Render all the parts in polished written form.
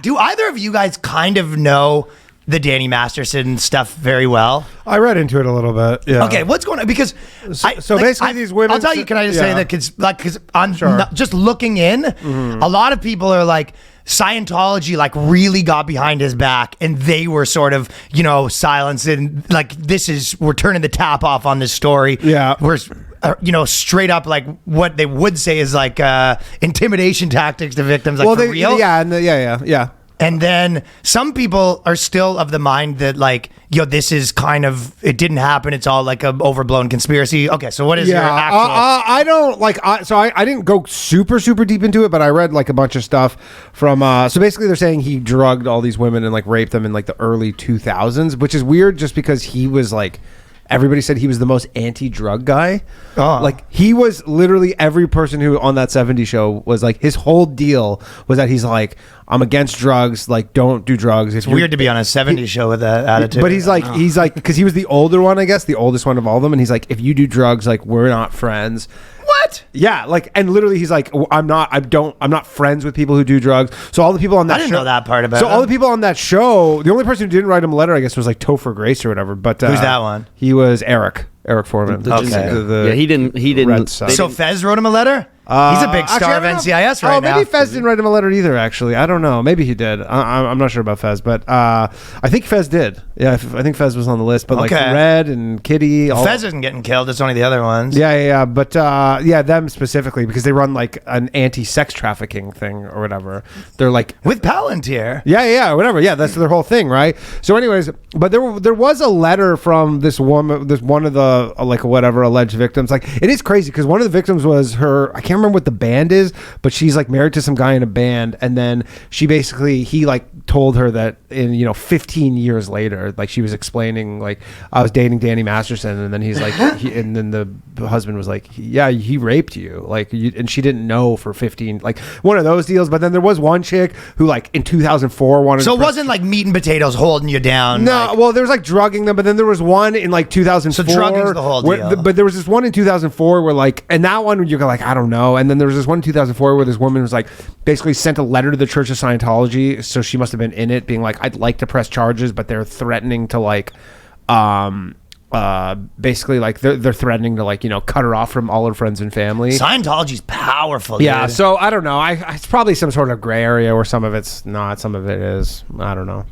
Do either of you guys kind of know the Danny Masterson stuff very well? I read into it a little bit. Yeah. Okay, what's going on? Because basically these women. I'll tell you. Can I just say that? Because on just looking in, a lot of people are like, Scientology like really got behind his back, and they were sort of silenced, and like we're turning the tap off on this story. Yeah, we're straight up like what they would say is like intimidation tactics to victims. Like for real. Yeah. And then some people are still of the mind that like, this is kind of, it didn't happen. It's all like an overblown conspiracy. Okay, so what is your actual... I don't like, I didn't go super deep into it, but I read like a bunch of stuff from, so basically they're saying he drugged all these women and like raped them in like the early 2000s, which is weird just because he was like, everybody said he was the most anti-drug guy. Like he was literally every person who on that 70's show was like, his whole deal was that he's like, I'm against drugs. Like, don't do drugs. It's weird to be on a 70's show with that attitude. But he's like, because he was the older one, I guess, the oldest one of all of them. And he's like, if you do drugs, like, we're not friends. What? Yeah, like, and literally he's like, I'm not friends with people who do drugs. So all the people on that show, I didn't know that part about it. So all the people on that show, the only person who didn't write him a letter, I guess, was like Topher Grace or whatever. But who's that one? He was Eric Foreman. Yeah, he didn't. So Fez wrote him a letter? He's a big star of NCIS right now. Maybe Fez didn't write him a letter either, actually. I don't know. Maybe he did. I'm not sure about Fez, but I think Fez did. Yeah, I think Fez was on the list. But like Red and Kitty. Fez isn't getting killed. It's only the other ones. Yeah. But them specifically because they run like an anti-sex trafficking thing or whatever. They're like... With Palantir. Yeah, whatever. Yeah, that's their whole thing, right? So anyways, but there was a letter from this woman, one of the like whatever alleged victims. Like it is crazy because one of the victims was her... I can't remember what the band is, but she's like married to some guy in a band, and then he like told her that in 15 years later, like she was explaining like I was dating Danny Masterson, and then he's like and then the husband was like, yeah, he raped you, like and she didn't know for 15, like one of those deals. But then there was one chick who like in 2004 wanted so it wasn't like meat and potatoes holding you down. No, well there was like drugging them, but then there was one in like 2004. So drugging's the whole deal. But there was this one in 2004 where like, and that one you're like, I don't know. And then there was this one in 2004 where this woman was like basically sent a letter to the Church of Scientology, so she must have been in it, being like, I'd like to press charges, but they're threatening to like basically like they're threatening to like cut her off from all her friends and family. Scientology's powerful. Yeah, dude. so I don't know. It's probably some sort of gray area where some of it's not, some of it is. I don't know.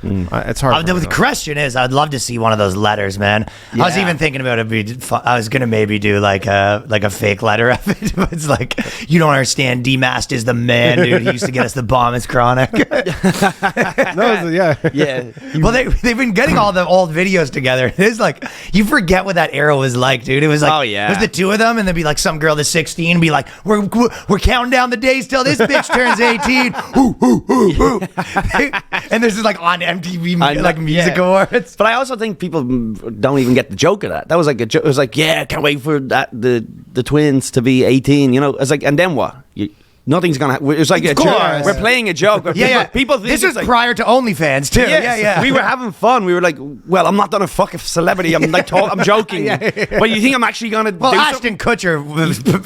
It's hard. The question is, I'd love to see one of those letters, man. Yeah. I was even thinking about it. I was gonna maybe do like a fake letter of it. But it's like, you don't understand. D-Mast is the man, dude. He used to get us the bomb. It's chronic. Yeah. Well, they've been getting all the old videos together. It's like you forget what that era was like, dude. It was like, it was the two of them, and there'd be like some girl that's 16, and be like, we're counting down the days till this bitch turns 18. And this is like on MTV like music awards. But I also think people don't even get the joke of that. That was like a joke. It was like, yeah, can't wait for that the twins to be 18. It's like, and then what? Nothing's gonna. It's like a joke. We're playing a a joke. People think this is like, prior to OnlyFans too. Yes, yeah. We were having fun. We were like, well, I'm not gonna fuck a celebrity. I'm like, I'm joking. But you think I'm actually gonna? Well, Ashton Kutcher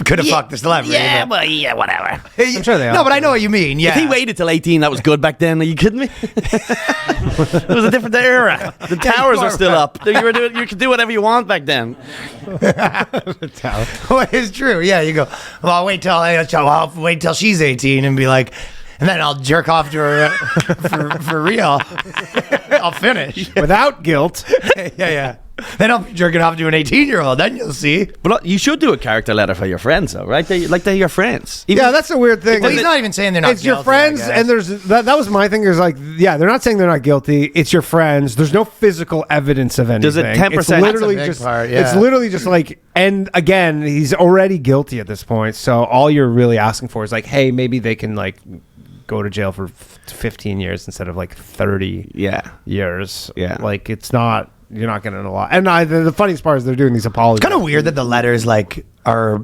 could have fucked the celebrity. Yeah, but whatever. I'm sure they are. No, but I know what you mean. Yeah. If he waited till 18, that was good back then. Are you kidding me? It was a different era. The towers are still up. You could do whatever you want back then. Well, it's true. Yeah, you go. Well, I'll wait till she's 18 and be like, and then I'll jerk off to her for real. I'll finish without guilt. Yeah. Then I'll be jerking off to an 18-year-old. Then you'll see. But you should do a character letter for your friends, though, right? They're your friends. Yeah, that's a weird thing. Well, he's not even saying they're not guilty. It's guilty, your friends, and there's that was my thing. Is like, yeah, they're not saying they're not guilty. It's your friends. There's no physical evidence of anything. Does it 10%? It's literally just part, yeah. It's literally just like, and again, he's already guilty at this point. So all you're really asking for is like, hey, maybe they can like go to jail for 15 years instead of like 30 years. Yeah. Like it's not. getting a lot. And the funniest part is they're doing these apologies. Kind of weird that the letters like are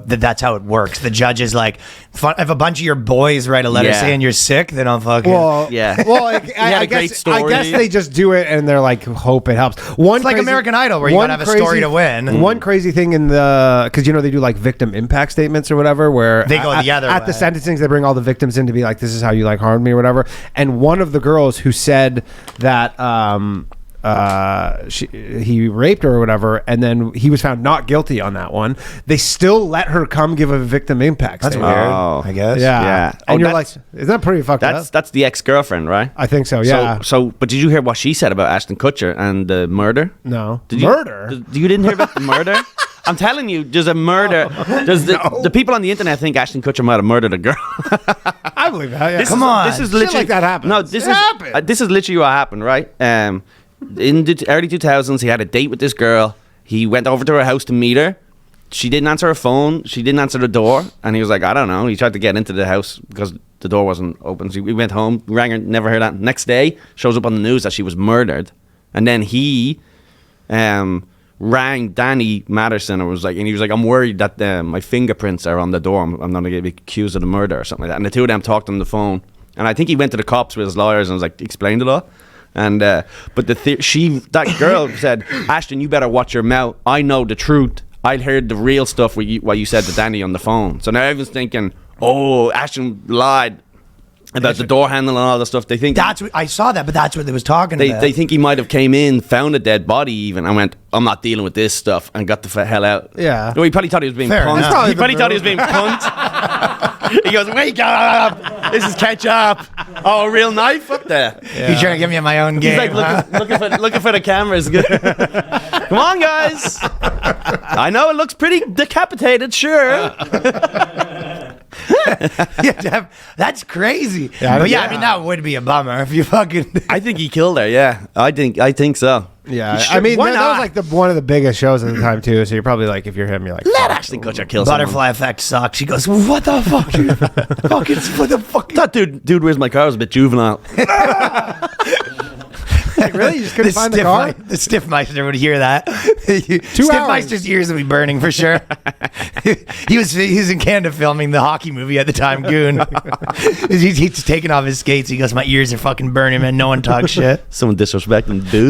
that's how it works. The judge is like, if a bunch of your boys write a letter saying you're sick, then I'll fucking Well, I guess they just do it and they're like, hope it helps. It's like American Idol where you gotta have a story to win. One crazy thing because they do like victim impact statements or whatever, where they go the other way. At the sentencing, they bring all the victims in to be like, this is how you like harmed me or whatever. And one of the girls who said that he raped her or whatever, and then he was found not guilty on that one, they still let her come give a victim impact That's statement. weird, I guess. Yeah. And you're like, isn't that pretty fucked up? That's the ex-girlfriend, right? I think so, yeah. So, but did you hear what she said about Ashton Kutcher and the murder? No. Murder? You didn't hear about the murder? I'm telling you, there's a murder. The people on the internet think Ashton Kutcher might have murdered a girl. I believe that, yeah. Come on. This is literally shit like that happens. No, this is literally what happened, right? In the early 2000s, he had a date with this girl. He went over to her house to meet her. She didn't answer her phone. She didn't answer the door. And he was like, I don't know. He tried to get into the house because the door wasn't open. So we went home, rang her, never heard that. Next day, shows up on the news that she was murdered. And then he rang Danny Matterson and he was like, I'm worried that my fingerprints are on the door. I'm going to get accused of the murder or something like that. And the two of them talked on the phone. And I think he went to the cops with his lawyers and was like, explained it all. And but that girl said, Ashton, you better watch your mouth. I know the truth. I heard the real stuff what you said to Danny on the phone. So now everyone's thinking, oh, Ashton lied about the door handle and all the stuff. They think I saw that, but that's what they was talking about. They think he might have came in, found a dead body even, and went, I'm not dealing with this stuff, and got the hell out. Yeah. No, he probably thought he was being Fair punked. enough. He probably thought he was being punked. He goes, wake up! This is ketchup. Oh, a real knife up there. Yeah. You're trying to give me my own game. He's like looking for the cameras. Come on, guys. I know it looks pretty decapitated, sure. That's crazy. Yeah, but I mean, that would be a bummer if you fucking. I think he killed her. Yeah, I think so. Yeah, I mean, that was like one of the biggest shows at the time too. So you're probably like, if you're him, you're like, let Ashton Kutcher kill someone. Butterfly effect sucks. She goes, what the fuck? What the fuck? That dude, where's my car? Was a bit juvenile. Like, really? You just couldn't find the car? The Stiffmeister would hear that. 2 hours. Stiffmeister's ears would be burning for sure. he was in Canada filming the hockey movie at the time, Goon. he's taking off his skates. He goes, my ears are fucking burning, man. No one talks shit. Someone disrespecting the dude.